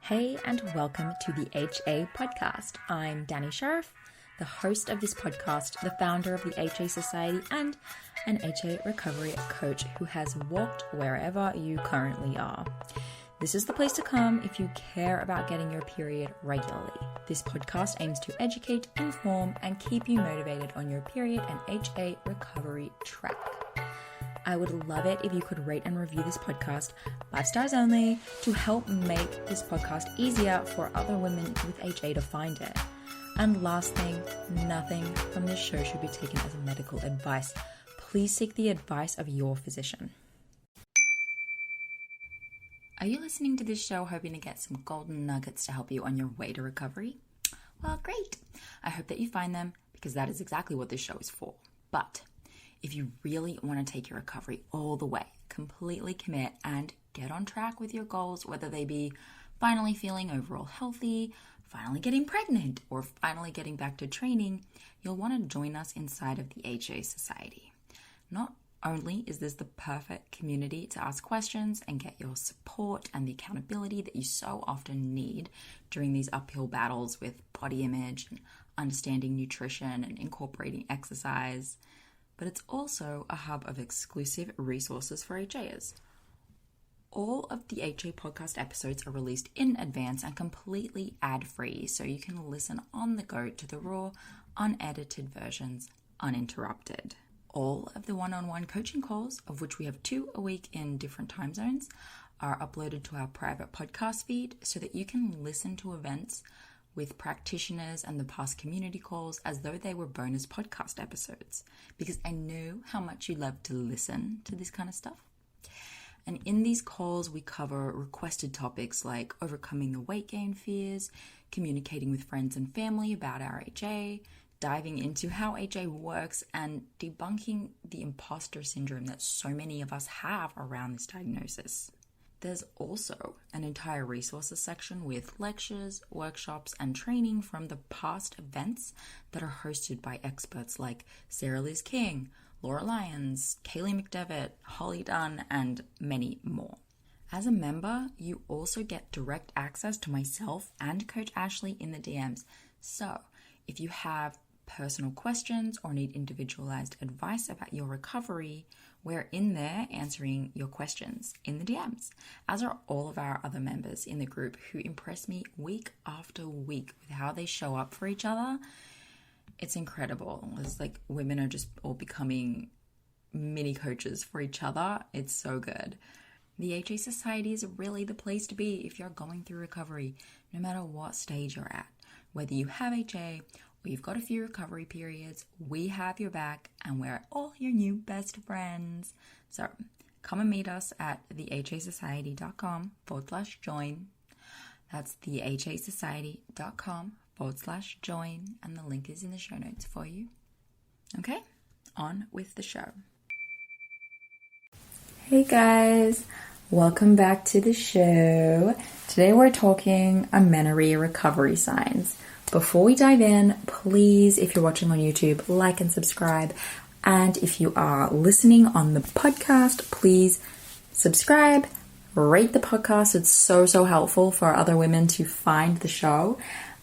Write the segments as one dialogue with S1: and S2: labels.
S1: Hey, and welcome to the HA podcast. I'm Danny Sheriff, the host of this podcast, the founder of the HA Society, and an HA recovery coach who has walked wherever you currently are. This is the place to come if you care about getting your period regularly. This podcast aims to educate, inform, and keep you motivated on your period and HA recovery track. I would love it if you could rate and review this podcast, 5 stars only, to help make this podcast easier for other women with HA to find it. And last thing, nothing from this show should be taken as medical advice. Please seek the advice of your physician. Are you listening to this show hoping to get some golden nuggets to help you on your way to recovery? Well, great. I hope that you find them because that is exactly what this show is for. But if you really want to take your recovery all the way, completely commit and get on track with your goals, whether they be finally feeling overall healthy, finally getting pregnant, or finally getting back to training, you'll want to join us inside of the HA Society. Not only is this the perfect community to ask questions and get your support and the accountability that you so often need during these uphill battles with body image and understanding nutrition and incorporating exercise, but it's also a hub of exclusive resources for HAs. All of the HA podcast episodes are released in advance and completely ad-free, so you can listen on the go to the raw, unedited versions uninterrupted. All of the one-on-one coaching calls, of which we have 2 a week in different time zones, are uploaded to our private podcast feed so that you can listen to events with practitioners and the past community calls as though they were bonus podcast episodes, because I know how much you love to listen to this kind of stuff. And in these calls, we cover requested topics like overcoming the weight gain fears, communicating with friends and family about our HA, diving into how HA works, and debunking the imposter syndrome that so many of us have around this diagnosis. There's also an entire resources section with lectures, workshops, and training from the past events that are hosted by experts like Sarah Liz King, Laura Lyons, Kaylee McDevitt, Holly Dunn, and many more. As a member, you also get direct access to myself and Coach Ashley in the DMs. So if you have personal questions or need individualized advice about your recovery, we're in there answering your questions in the DMs, as are all of our other members in the group who impress me week after week with how they show up for each other. It's incredible. It's like women are just all becoming mini coaches for each other. It's so good. The HA Society is really the place to be if you're going through recovery, no matter what stage you're at. Whether you have HA or you've got a few recovery periods, we have your back and we're all your new best friends. So come and meet us at thehasociety.com/join. That's thehasociety.com/join, and the link is in the show notes for you. Okay, on with the show. Hey guys, welcome back to the show. Today we're talking amenorrhea recovery signs. Before we dive in, please, if you're watching on YouTube, like and subscribe. And if you are listening on the podcast, please subscribe, rate the podcast. It's so helpful for other women to find the show.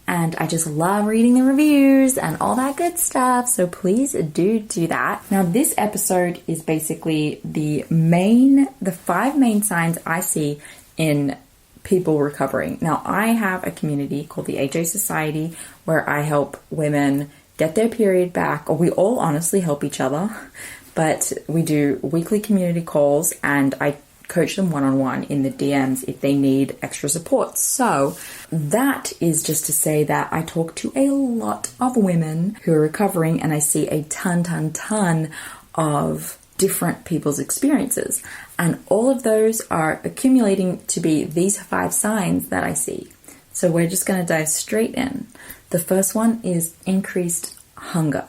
S1: And I just love reading the reviews and all that good stuff. So please do that. Now, this episode is basically the 5 main signs I see in people recovering. Now, I have a community called the HA Society where I help women get their period back, or we all honestly help each other, but we do weekly community calls and I coach them one-on-one in the DMs if they need extra support. So that is just to say that I talk to a lot of women who are recovering and I see a ton of different people's experiences. And all of those are accumulating to be these 5 signs that I see. So we're just going to dive straight in. The first one is increased hunger.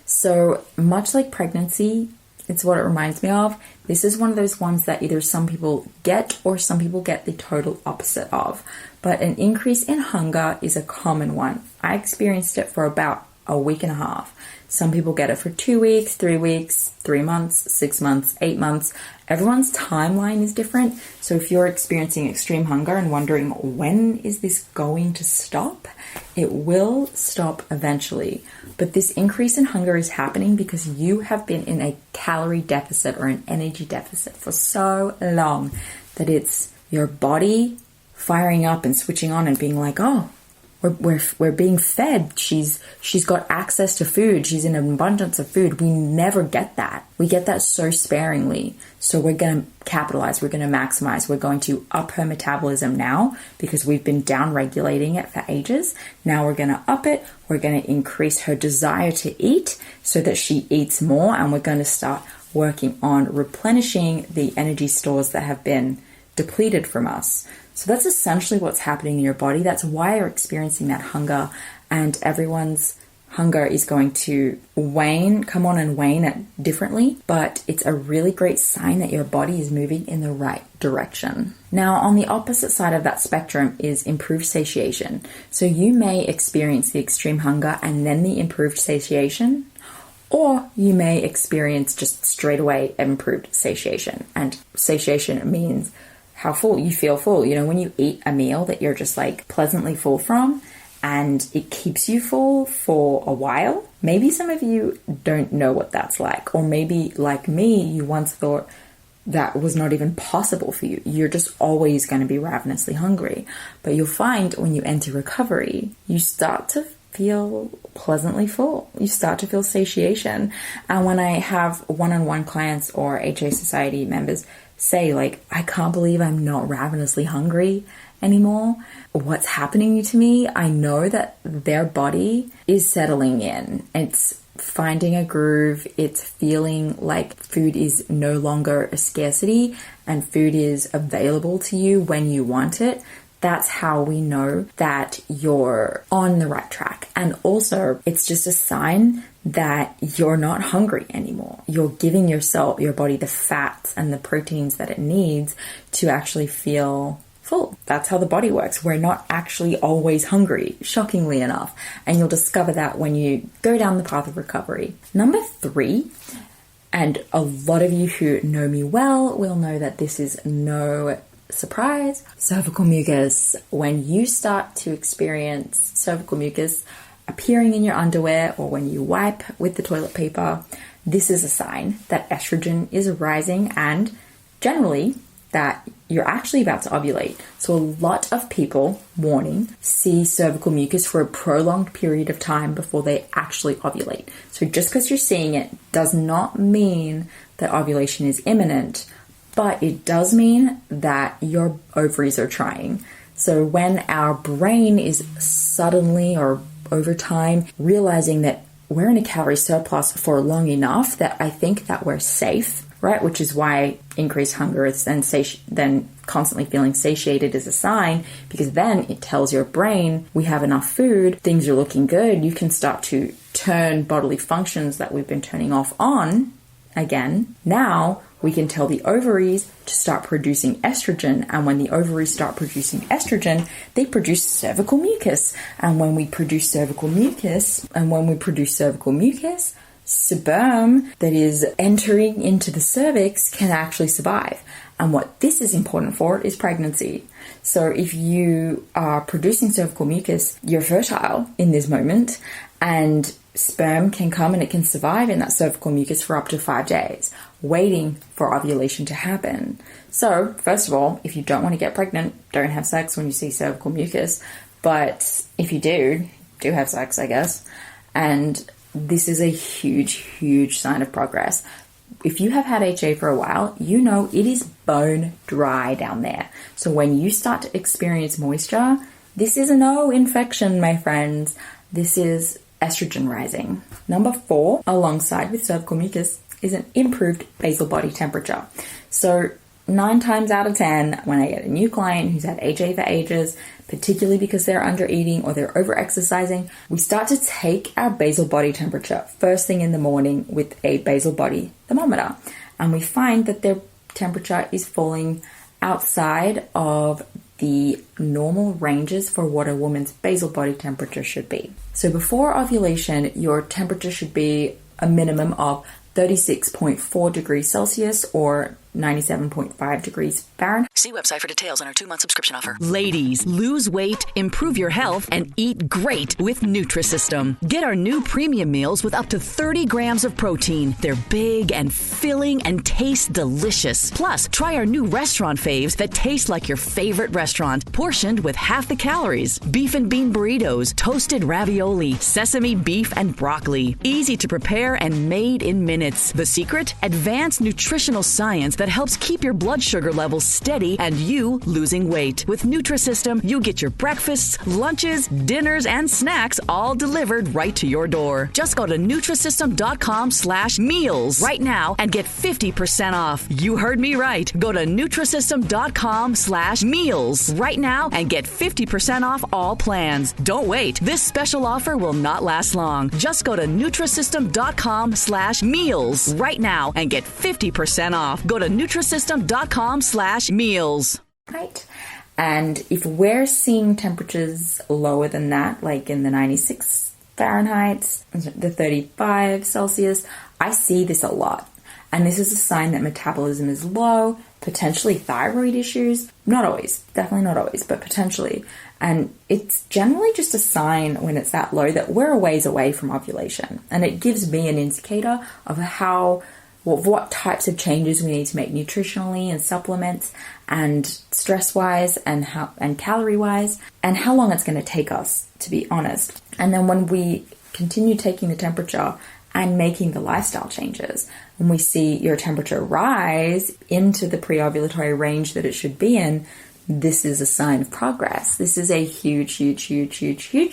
S1: So much like pregnancy, it's what it reminds me of. This is one of those ones that either some people get or some people get the total opposite of. But an increase in hunger is a common one. I experienced it for about a week and a half. Some people get it for 2 weeks, 3 weeks, 3 months, 6 months, 8 months. Everyone's timeline is different. So if you're experiencing extreme hunger and wondering when is this going to stop, it will stop eventually. But this increase in hunger is happening because you have been in a calorie deficit or an energy deficit for so long that it's your body firing up and switching on and being like, oh, we're being fed. She's got access to food. She's in an abundance of food. We never get that. We get that so sparingly. So we're going to capitalize. We're going to maximize. We're going to up her metabolism now because we've been down regulating it for ages. Now we're going to up it. We're going to increase her desire to eat so that she eats more. And we're going to start working on replenishing the energy stores that have been depleted from us. So that's essentially what's happening in your body. That's why you're experiencing that hunger, and everyone's hunger is going to come on and wane differently, but it's a really great sign that your body is moving in the right direction. Now, on the opposite side of that spectrum is improved satiation. So you may experience the extreme hunger and then the improved satiation, or you may experience just straight away improved satiation. And satiation means how full you feel full. You know, when you eat a meal that you're just like pleasantly full from and it keeps you full for a while. Maybe some of you don't know what that's like. Or maybe like me, you once thought that was not even possible for you. You're just always going to be ravenously hungry. But you'll find when you enter recovery, you start to feel pleasantly full. You start to feel satiation. And when I have one-on-one clients or HA Society members say like, I can't believe I'm not ravenously hungry anymore. What's happening to me? I know that their body is settling in. It's finding a groove. It's feeling like food is no longer a scarcity and food is available to you when you want it. That's how we know that you're on the right track. And also, it's just a sign that you're not hungry anymore. You're giving your body the fats and the proteins that it needs to actually feel full. That's how the body works. We're not actually always hungry, shockingly enough. And you'll discover that when you go down the path of recovery. Number 3, and a lot of you who know me well will know that this is no surprise, cervical mucus. When you start to experience cervical mucus appearing in your underwear or when you wipe with the toilet paper, this is a sign that estrogen is rising and generally that you're actually about to ovulate. So a lot of people, warning, see cervical mucus for a prolonged period of time before they actually ovulate. So just because you're seeing it does not mean that ovulation is imminent, but it does mean that your ovaries are trying. So when our brain is suddenly or over time realizing that we're in a calorie surplus for long enough that I think that we're safe, right? Which is why increased hunger is then constantly feeling satiated is a sign, because then it tells your brain we have enough food, things are looking good. You can start to turn bodily functions that we've been turning off on again. Now we can tell the ovaries to start producing estrogen. And when the ovaries start producing estrogen, they produce cervical mucus. And when we produce cervical mucus, sperm that is entering into the cervix can actually survive. And what this is important for is pregnancy. So if you are producing cervical mucus, you're fertile in this moment, and sperm can come and it can survive in that cervical mucus for up to 5 days, waiting for ovulation to happen. So, first of all, if you don't want to get pregnant, don't have sex when you see cervical mucus. But if you do have sex, I guess. And this is a huge, huge sign of progress. If you have had HA for a while, you know it is bone dry down there. So when you start to experience moisture, this is no infection, my friends. This is estrogen rising. Number 4, alongside with cervical mucus, is an improved basal body temperature. So 9 times out of 10, when I get a new client who's had HA for ages, particularly because they're under eating or they're over exercising, we start to take our basal body temperature first thing in the morning with a basal body thermometer. And we find that their temperature is falling outside of the normal ranges for what a woman's basal body temperature should be. So before ovulation, your temperature should be a minimum of 36.4 degrees Celsius or 97.5 degrees Fahrenheit.
S2: See website for details on our 2-month subscription offer. Ladies, lose weight, improve your health, and eat great with Nutrisystem. Get our new premium meals with up to 30 grams of protein. They're big and filling and taste delicious. Plus, try our new restaurant faves that taste like your favorite restaurant, portioned with half the calories. Beef and bean burritos, toasted ravioli, sesame beef and broccoli. Easy to prepare and made in minutes. The secret? Advanced nutritional science that helps keep your blood sugar levels steady and you losing weight. With Nutrisystem, you get your breakfasts, lunches, dinners, and snacks all delivered right to your door. Just go to Nutrisystem.com/meals right now and get 50% off. You heard me right. Go to Nutrisystem.com/meals right now and get 50% off all plans. Don't wait. This special offer will not last long. Just go to Nutrisystem.com/meals right now and get 50% off. Go to Nutrisystem.com/meals.
S1: Right. And if we're seeing temperatures lower than that, like in the 96 Fahrenheit, the 35 Celsius, I see this a lot. And this is a sign that metabolism is low, potentially thyroid issues. Not always, definitely not always, but potentially. And it's generally just a sign when it's that low that we're a ways away from ovulation. And it gives me an indicator of what types of changes we need to make nutritionally and supplements and stress-wise and calorie-wise, and how long it's going to take us, to be honest. And then when we continue taking the temperature and making the lifestyle changes, when we see your temperature rise into the pre-ovulatory range that it should be in, this is a sign of progress. This is a huge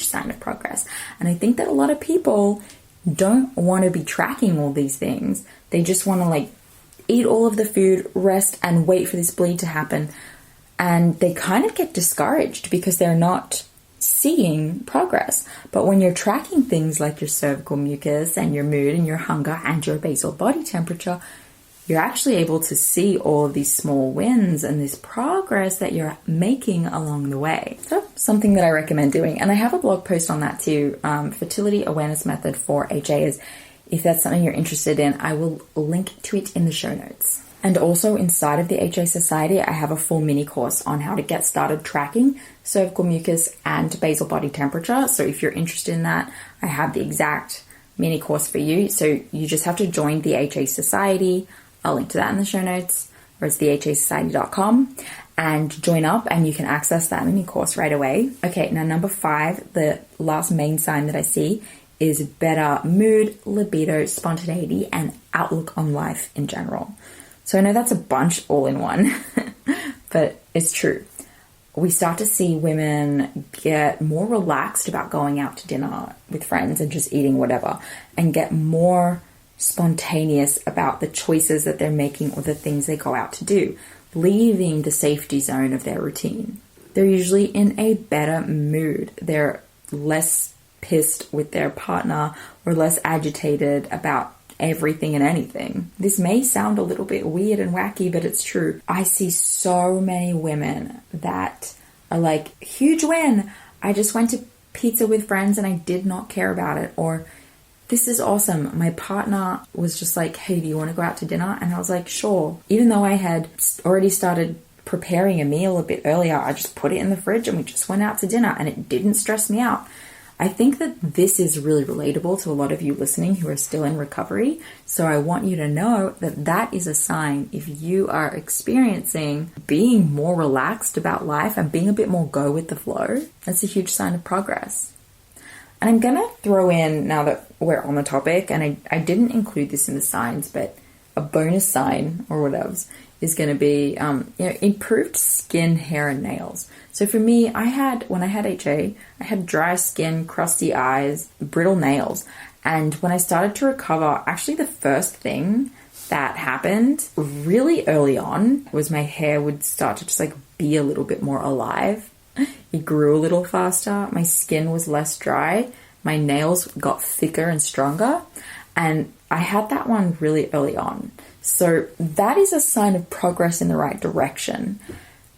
S1: sign of progress. And I think that a lot of people don't want to be tracking all these things. They just want to eat all of the food, rest, and wait for this bleed to happen. And they kind of get discouraged because they're not seeing progress. But when you're tracking things like your cervical mucus and your mood and your hunger and your basal body temperature, you're actually able to see all of these small wins and this progress that you're making along the way. So something that I recommend doing. And I have a blog post on that too, Fertility Awareness Method for HAs. If that's something you're interested in, I will link to it in the show notes. And also inside of the HA Society, I have a full mini course on how to get started tracking cervical mucus and basal body temperature. So if you're interested in that, I have the exact mini course for you. So you just have to join the HA Society. I'll link to that in the show notes, or it's thehasociety.com, and join up and you can access that mini course right away. Okay, now number 5, the last main sign that I see is better mood, libido, spontaneity, and outlook on life in general. So I know that's a bunch all in one, but it's true. We start to see women get more relaxed about going out to dinner with friends and just eating whatever, and get more spontaneous about the choices that they're making or the things they go out to do, leaving the safety zone of their routine. They're usually in a better mood. They're less pissed with their partner or less agitated about everything and anything. This may sound a little bit weird and wacky, but it's true. I see so many women that are like, huge win. I just went to pizza with friends and I did not care about it. Or, this is awesome. My partner was just like, hey, do you want to go out to dinner? And I was like, sure. Even though I had already started preparing a meal a bit earlier, I just put it in the fridge and we just went out to dinner and it didn't stress me out. I think that this is really relatable to a lot of you listening who are still in recovery. So I want you to know that that is a sign. If you are experiencing being more relaxed about life and being a bit more go with the flow, that's a huge sign of progress. And I'm going to throw in, now that we're on the topic, and I didn't include this in the signs, but a bonus sign or whatever is going to be improved skin, hair, and nails. So for me, when I had HA, I had dry skin, crusty eyes, brittle nails. And when I started to recover, actually the first thing that happened really early on was my hair would start to just be a little bit more alive. It grew a little faster. My skin was less dry. My nails got thicker and stronger. And I had that one really early on. So that is a sign of progress in the right direction.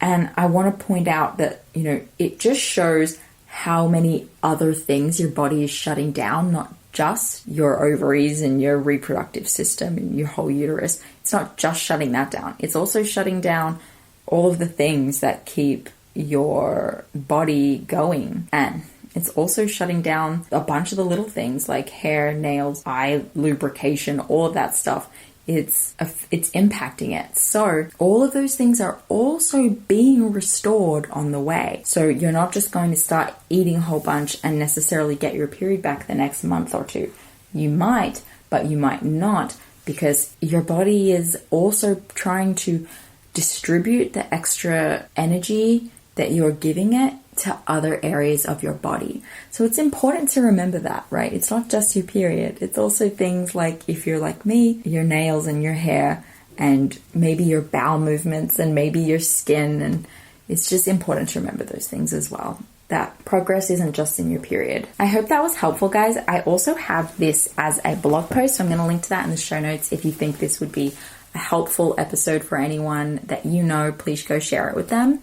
S1: And I want to point out that, it just shows how many other things your body is shutting down, not just your ovaries and your reproductive system and your whole uterus. It's not just shutting that down. It's also shutting down all of the things that keep your body going. And it's also shutting down a bunch of the little things like hair, nails, eye lubrication, all of that stuff. It's impacting it. So all of those things are also being restored on the way. So you're not just going to start eating a whole bunch and necessarily get your period back the next month or two. You might, but you might not, because your body is also trying to distribute the extra energy that you're giving it to other areas of your body. So it's important to remember that, right? It's not just your period. It's also things like, if you're like me, your nails and your hair, and maybe your bowel movements, and maybe your skin. And it's just important to remember those things as well. That progress isn't just in your period. I hope that was helpful, guys. I also have this as a blog post, so I'm going to link to that in the show notes. If you think this would be a helpful episode for anyone that please go share it with them.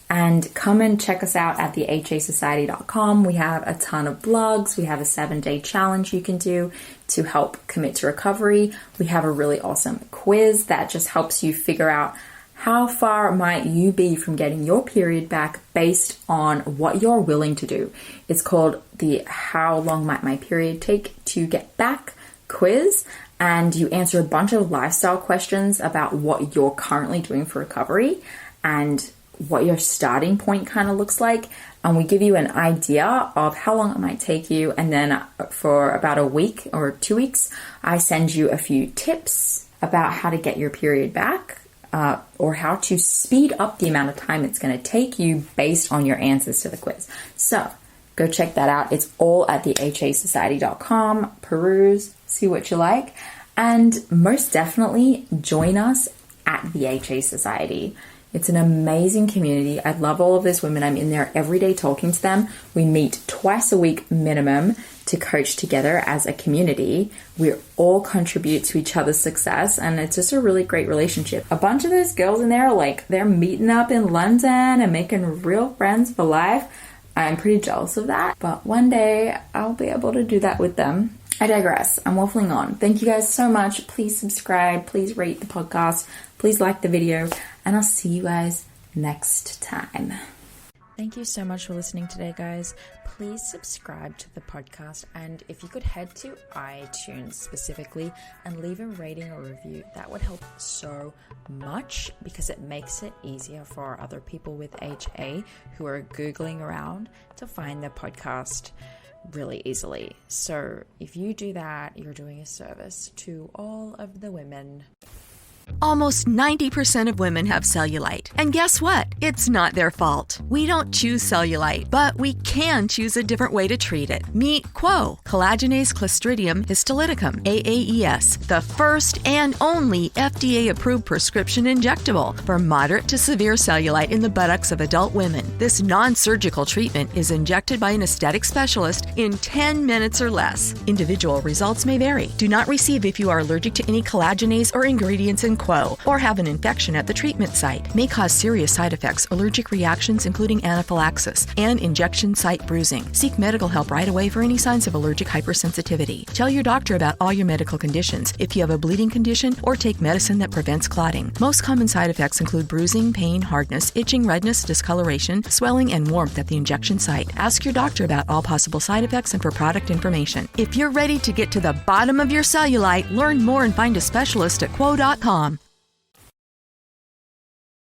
S1: And come and check us out at thehasociety.com. We have a ton of blogs. We have a 7-day challenge you can do to help commit to recovery. We have a really awesome quiz that just helps you figure out how far might you be from getting your period back based on what you're willing to do. It's called the How Long Might My Period Take to Get Back quiz. And you answer a bunch of lifestyle questions about what you're currently doing for recovery and what your starting point kind of looks like. And we give you an idea of how long it might take you. And then for about a week or 2 weeks, I send you a few tips about how to get your period back, or how to speed up the amount of time it's going to take you based on your answers to the quiz. So go check that out. It's all at thehasociety.com. Peruse, see what you like. And most definitely join us at the HA Society. It's an amazing community. I love all of these women. I'm in there every day talking to them. We meet twice a week minimum to coach together as a community. We all contribute to each other's success, and it's just a really great relationship. A bunch of those girls in there, they're meeting up in London and making real friends for life. I'm pretty jealous of that, but one day I'll be able to do that with them. I digress. I'm waffling on. Thank you guys so much. Please subscribe. Please rate the podcast. Please like the video. And I'll see you guys next time. Thank you so much for listening today, guys. Please subscribe to the podcast. And if you could head to iTunes specifically and leave a rating or review, that would help so much, because it makes it easier for other people with HA who are Googling around to find the podcast really easily. So if you do that, you're doing a service to all of the women.
S2: Almost 90% of women have cellulite. And guess what? It's not their fault. We don't choose cellulite, but we can choose a different way to treat it. Meet Quo, collagenase Clostridium histolyticum, AAES, the first and only FDA-approved prescription injectable for moderate to severe cellulite in the buttocks of adult women. This non-surgical treatment is injected by an aesthetic specialist in 10 minutes or less. Individual results may vary. Do not receive if you are allergic to any collagenase or ingredients in Quo, or have an infection at the treatment site. May cause serious side effects, allergic reactions including anaphylaxis, and injection site bruising. Seek medical help right away for any signs of allergic hypersensitivity. Tell your doctor about all your medical conditions if you have a bleeding condition or take medicine that prevents clotting. Most common side effects include bruising, pain, hardness, itching, redness, discoloration, swelling, and warmth at the injection site. Ask your doctor about all possible side effects and for product information. If you're ready to get to the bottom of your cellulite, learn more and find a specialist at Quo.com.